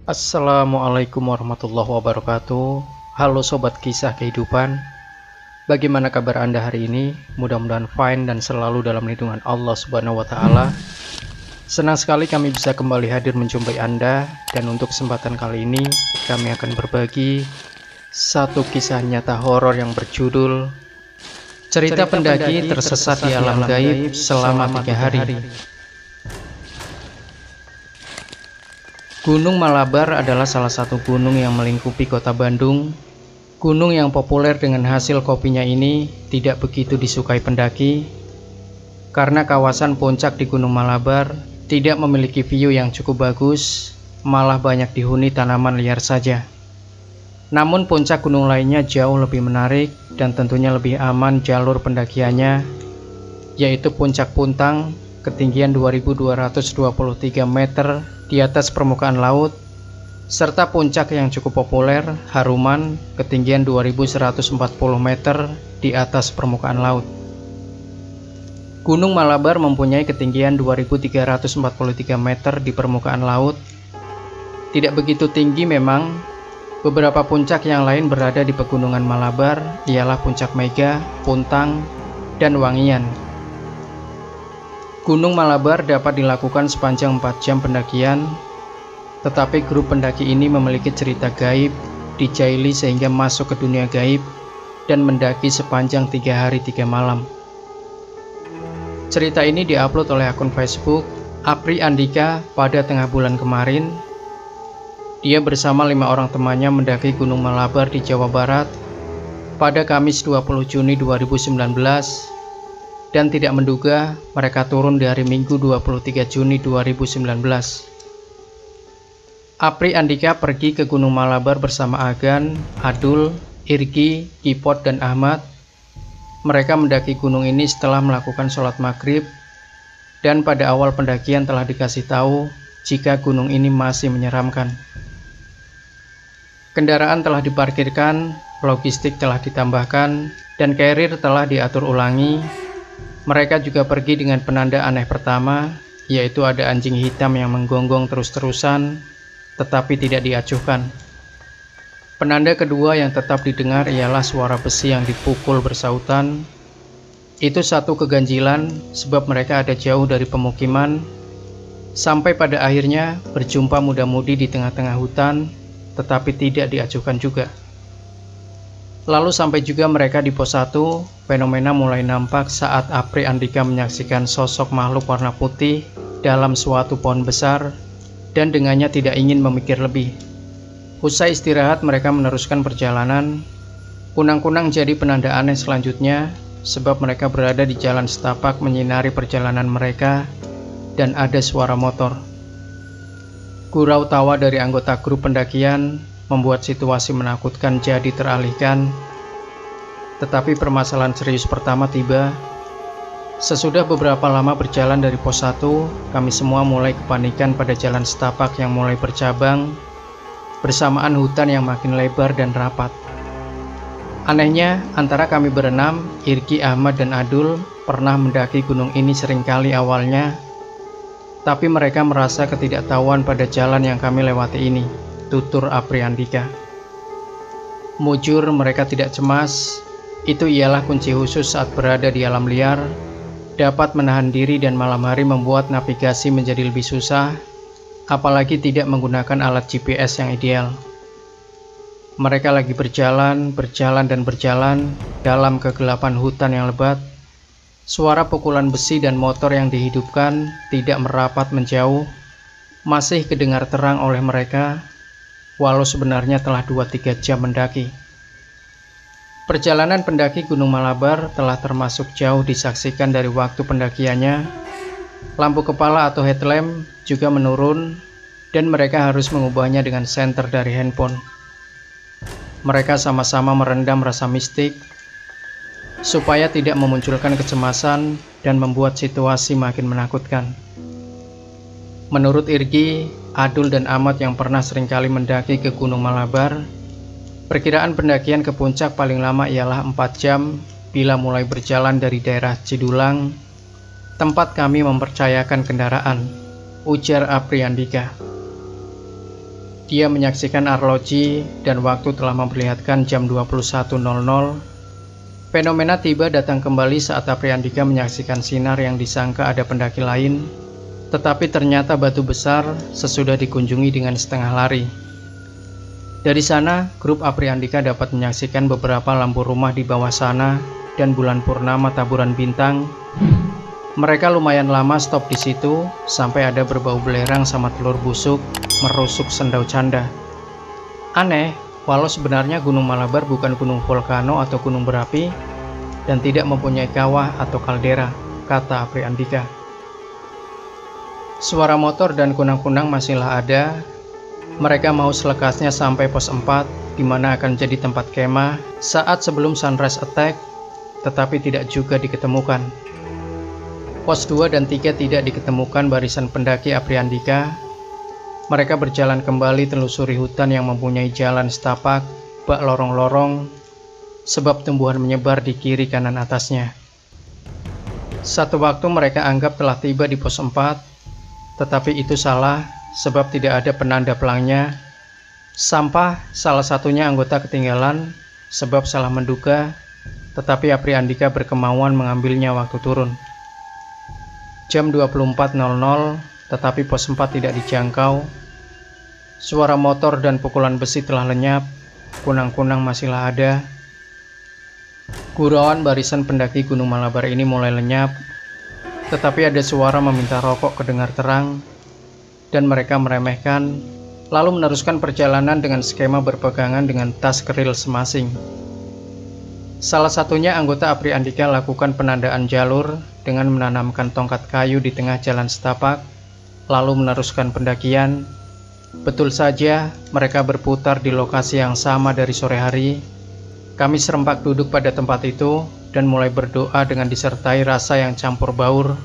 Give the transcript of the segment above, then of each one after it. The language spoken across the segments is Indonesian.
Assalamualaikum warahmatullahi wabarakatuh. Halo sobat kisah kehidupan. Bagaimana kabar Anda hari ini? Mudah-mudahan fine dan selalu dalam lindungan Allah Subhanahu wa taala. Senang sekali kami bisa kembali hadir menjumpai Anda, dan untuk kesempatan kali ini kami akan berbagi satu kisah nyata horor yang berjudul Cerita Pendaki Tersesat di Alam Gaib Selama 3 Hari. Gunung Malabar adalah salah satu gunung yang melingkupi kota Bandung. Gunung yang populer dengan hasil kopinya ini tidak begitu disukai pendaki, karena kawasan puncak di Gunung Malabar tidak memiliki view yang cukup bagus, malah banyak dihuni tanaman liar saja. Namun puncak gunung lainnya jauh lebih menarik dan tentunya lebih aman jalur pendakiannya, yaitu Puncak Puntang, ketinggian 2223 meter di atas permukaan laut, serta puncak yang cukup populer, Haruman, ketinggian 2140 meter di atas permukaan laut. Gunung Malabar mempunyai ketinggian 2343 meter di permukaan laut. Tidak begitu tinggi memang. Beberapa puncak yang lain berada di pegunungan Malabar ialah Puncak Mega, Puntang, dan Wangian. Gunung Malabar dapat dilakukan sepanjang 4 jam pendakian, tetapi grup pendaki ini memiliki cerita gaib, dijaili sehingga masuk ke dunia gaib, dan mendaki sepanjang 3 hari 3 malam. Cerita ini diupload oleh akun Facebook Apri Andika pada tengah bulan kemarin. Dia bersama 5 orang temannya mendaki Gunung Malabar di Jawa Barat pada Kamis 20 Juni 2019, dan tidak menduga mereka turun di hari Minggu 23 Juni 2019. Apri Andika pergi ke Gunung Malabar bersama Agan, Adul, Irgi, Kipot, dan Ahmad. Mereka mendaki gunung ini setelah melakukan sholat maghrib, dan pada awal pendakian telah dikasih tahu jika gunung ini masih menyeramkan. Kendaraan telah diparkirkan, logistik telah ditambahkan, dan carrier telah diatur ulangi. Mereka juga pergi dengan penanda aneh pertama, yaitu ada anjing hitam yang menggonggong terus-terusan, tetapi tidak diacuhkan. Penanda kedua yang tetap didengar ialah suara besi yang dipukul bersautan. Itu satu keganjilan, sebab mereka ada jauh dari pemukiman, sampai pada akhirnya berjumpa muda-mudi di tengah-tengah hutan, tetapi tidak diacuhkan juga. Lalu sampai juga mereka di pos 1, fenomena mulai nampak saat Apri Andika menyaksikan sosok makhluk warna putih dalam suatu pohon besar, dan dengannya tidak ingin memikir lebih. Usai istirahat mereka meneruskan perjalanan. Kunang-kunang jadi penanda aneh selanjutnya, sebab mereka berada di jalan setapak menyinari perjalanan mereka, dan ada suara motor. Gurau tawa dari anggota grup pendakian membuat situasi menakutkan jadi teralihkan. Tetapi permasalahan serius pertama tiba. Sesudah beberapa lama berjalan dari pos 1, kami semua mulai kepanikan pada jalan setapak yang mulai bercabang, bersamaan hutan yang makin lebar dan rapat. Anehnya, antara kami berenam, Irgi, Ahmad, dan Adul pernah mendaki gunung ini seringkali awalnya, tapi mereka merasa ketidaktahuan pada jalan yang kami lewati ini, tutur Apri Andika. Mujur mereka tidak cemas. Itu ialah kunci khusus saat berada di alam liar, dapat menahan diri, dan malam hari membuat navigasi menjadi lebih susah, apalagi tidak menggunakan alat GPS yang ideal. Mereka lagi berjalan dalam kegelapan hutan yang lebat. Suara pukulan besi dan motor yang dihidupkan tidak merapat menjauh, masih kedengar terang oleh mereka, walau sebenarnya telah 2-3 jam mendaki. Perjalanan pendaki Gunung Malabar telah termasuk jauh disaksikan dari waktu pendakiannya. Lampu kepala atau headlamp juga menurun, dan mereka harus mengubahnya dengan senter dari handphone. Mereka sama-sama merendam rasa mistik supaya tidak memunculkan kecemasan dan membuat situasi makin menakutkan. Menurut Irgi, Adul dan Ahmad yang pernah seringkali mendaki ke Gunung Malabar, perkiraan pendakian ke puncak paling lama ialah 4 jam bila mulai berjalan dari daerah Cidulang, tempat kami mempercayakan kendaraan, ujar Apriandika. Dia menyaksikan arloji dan waktu telah memperlihatkan jam 21.00. Fenomena tiba datang kembali saat Apriandika menyaksikan sinar yang disangka ada pendaki lain, tetapi ternyata batu besar sesudah dikunjungi dengan setengah lari. Dari sana, grup Apriandika dapat menyaksikan beberapa lampu rumah di bawah sana dan bulan purnama taburan bintang. Mereka lumayan lama stop di situ sampai ada berbau belerang sama telur busuk merusuk sendau canda. Aneh, walau sebenarnya Gunung Malabar bukan gunung volcano atau gunung berapi dan tidak mempunyai kawah atau kaldera, kata Apriandika. Suara motor dan kunang-kunang masihlah ada. Mereka mau selekasnya sampai pos 4, di mana akan jadi tempat kemah saat sebelum sunrise attack, tetapi tidak juga diketemukan. Pos 2 dan 3 tidak diketemukan barisan pendaki Apriandika. Mereka berjalan kembali telusuri hutan yang mempunyai jalan setapak, bak lorong-lorong, sebab tumbuhan menyebar di kiri kanan atasnya. Satu waktu mereka anggap telah tiba di pos 4, tetapi itu salah sebab tidak ada penanda pelangnya. Sampah salah satunya anggota ketinggalan sebab salah menduga, tetapi Apriandika berkemauan mengambilnya waktu turun. Jam 24.00, tetapi pos 4 tidak dijangkau. Suara motor dan pukulan besi telah lenyap, kunang-kunang masihlah ada. Gurauan barisan pendaki Gunung Malabar ini mulai lenyap, tetapi ada suara meminta rokok kedengar terang, dan mereka meremehkan, lalu meneruskan perjalanan dengan skema berpegangan dengan tas keril semasing. Salah satunya anggota Apriandika lakukan penandaan jalur dengan menanamkan tongkat kayu di tengah jalan setapak, lalu meneruskan pendakian. Betul saja, mereka berputar di lokasi yang sama dari sore hari. Kami serempak duduk pada tempat itu dan mulai berdoa dengan disertai rasa yang campur baur.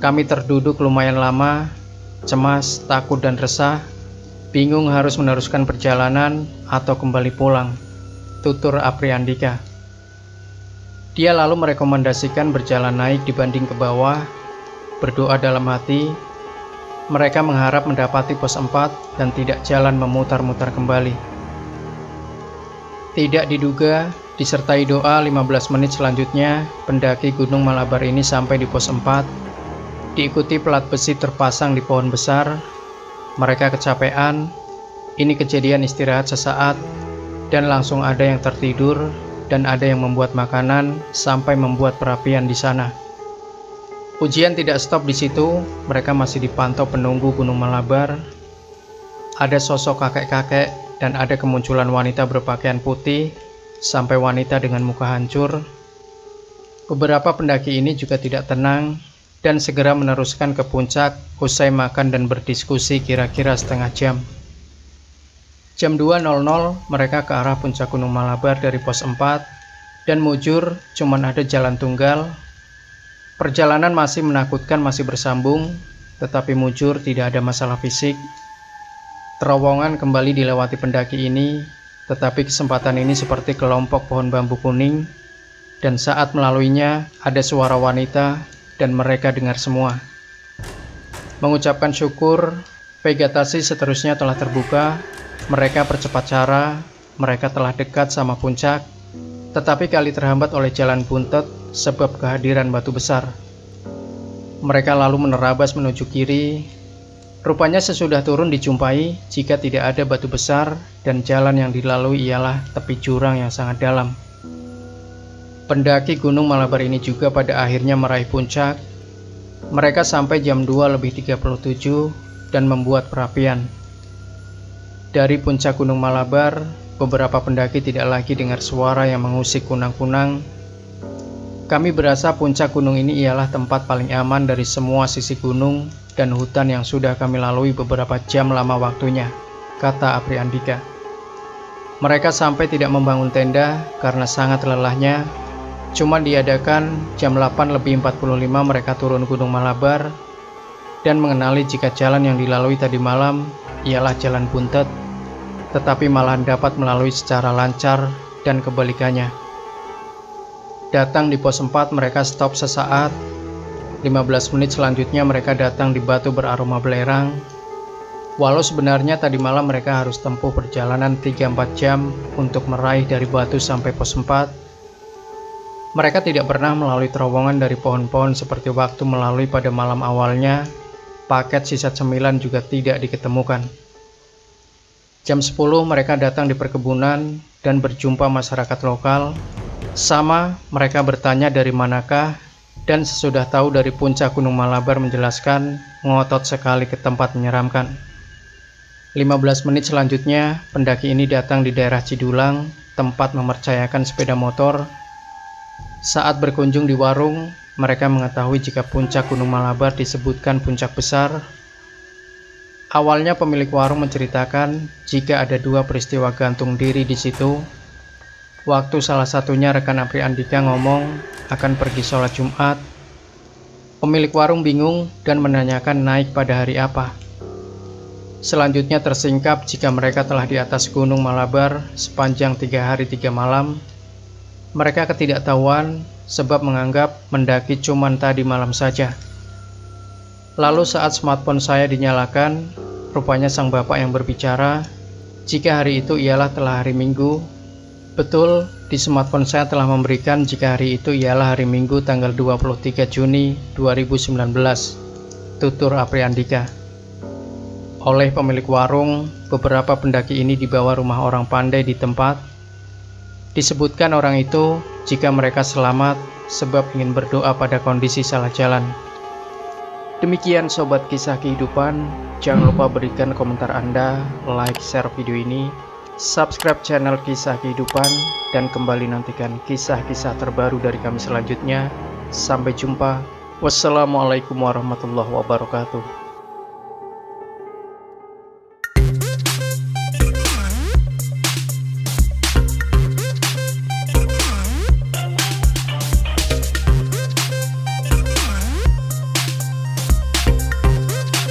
Kami terduduk lumayan lama, cemas, takut dan resah, bingung harus meneruskan perjalanan atau kembali pulang, tutur Apriandika. Dia lalu merekomendasikan berjalan naik dibanding ke bawah, berdoa dalam hati. Mereka mengharap mendapati pos 4 dan tidak jalan memutar-mutar kembali. Tidak diduga, disertai doa 15 menit selanjutnya, pendaki Gunung Malabar ini sampai di pos 4. Diikuti pelat besi terpasang di pohon besar. Mereka kecapean. Ini kejadian istirahat sesaat, dan langsung ada yang tertidur dan ada yang membuat makanan sampai membuat perapian di sana. Ujian tidak stop di situ, mereka masih dipantau penunggu Gunung Malabar. Ada sosok kakek-kakek dan ada kemunculan wanita berpakaian putih sampai wanita dengan muka hancur. Beberapa pendaki ini juga tidak tenang dan segera meneruskan ke puncak usai makan dan berdiskusi kira-kira setengah jam. Jam 2.00 mereka ke arah puncak Gunung Malabar dari pos 4 dan mujur cuman ada jalan tunggal. Perjalanan masih menakutkan, masih bersambung, tetapi mujur tidak ada masalah fisik. Terowongan kembali dilewati pendaki ini, tetapi kesempatan ini seperti kelompok pohon bambu kuning, dan saat melaluinya ada suara wanita dan mereka dengar semua. Mengucapkan syukur, vegetasi seterusnya telah terbuka, mereka percepat cara, mereka telah dekat sama puncak, tetapi kali terhambat oleh jalan buntet sebab kehadiran batu besar. Mereka lalu menerabas menuju kiri. Rupanya sesudah turun dijumpai jika tidak ada batu besar dan jalan yang dilalui ialah tepi jurang yang sangat dalam. Pendaki Gunung Malabar ini juga pada akhirnya meraih puncak. Mereka sampai jam 2:37 dan membuat perapian. Dari puncak Gunung Malabar, beberapa pendaki tidak lagi dengar suara yang mengusik kunang-kunang. Kami berasa puncak gunung ini ialah tempat paling aman dari semua sisi gunung, dan hutan yang sudah kami lalui beberapa jam lama waktunya, kata Apri Andika. Mereka sampai tidak membangun tenda karena sangat lelahnya. Cuma diadakan jam 8:45 mereka turun Gunung Malabar dan mengenali jika jalan yang dilalui tadi malam ialah jalan buntet, tetapi malahan dapat melalui secara lancar dan kebalikannya. Datang di pos 4 mereka stop sesaat. 15 menit selanjutnya mereka datang di batu beraroma belerang. Walau sebenarnya tadi malam mereka harus tempuh perjalanan 3-4 jam untuk meraih dari batu sampai pos 4. Mereka tidak pernah melalui terowongan dari pohon-pohon seperti waktu melalui pada malam awalnya. Paket sisa cemilan juga tidak diketemukan. Jam 10 mereka datang di perkebunan dan berjumpa masyarakat lokal. Sama, mereka bertanya dari manakah, dan sesudah tahu dari puncak Gunung Malabar menjelaskan ngotot sekali ke tempat menyeramkan. 15 menit selanjutnya, pendaki ini datang di daerah Cidulang, tempat memercayakan sepeda motor. Saat berkunjung di warung, mereka mengetahui jika puncak Gunung Malabar disebutkan puncak besar. Awalnya pemilik warung menceritakan jika ada 2 peristiwa gantung diri di situ. Waktu salah satunya rekan Apri Andika ngomong akan pergi sholat Jumat. Pemilik warung bingung dan menanyakan naik pada hari apa. Selanjutnya tersingkap jika mereka telah di atas Gunung Malabar sepanjang 3 hari 3 malam. Mereka ketidaktahuan sebab menganggap mendaki cuman tadi malam saja. Lalu saat smartphone saya dinyalakan, rupanya sang bapak yang berbicara jika hari itu ialah telah hari Minggu. Betul, di smartphone saya telah memberikan jika hari itu ialah hari Minggu tanggal 23 Juni 2019, tutur Apri Andika. Oleh pemilik warung, beberapa pendaki ini dibawa rumah orang pandai di tempat. Disebutkan orang itu jika mereka selamat sebab ingin berdoa pada kondisi salah jalan. Demikian Sobat Kisah Kehidupan, jangan lupa berikan komentar Anda, like, share video ini, subscribe channel Kisah Kehidupan, dan kembali nantikan kisah-kisah terbaru dari kami selanjutnya. Sampai jumpa. Wassalamualaikum warahmatullahi wabarakatuh.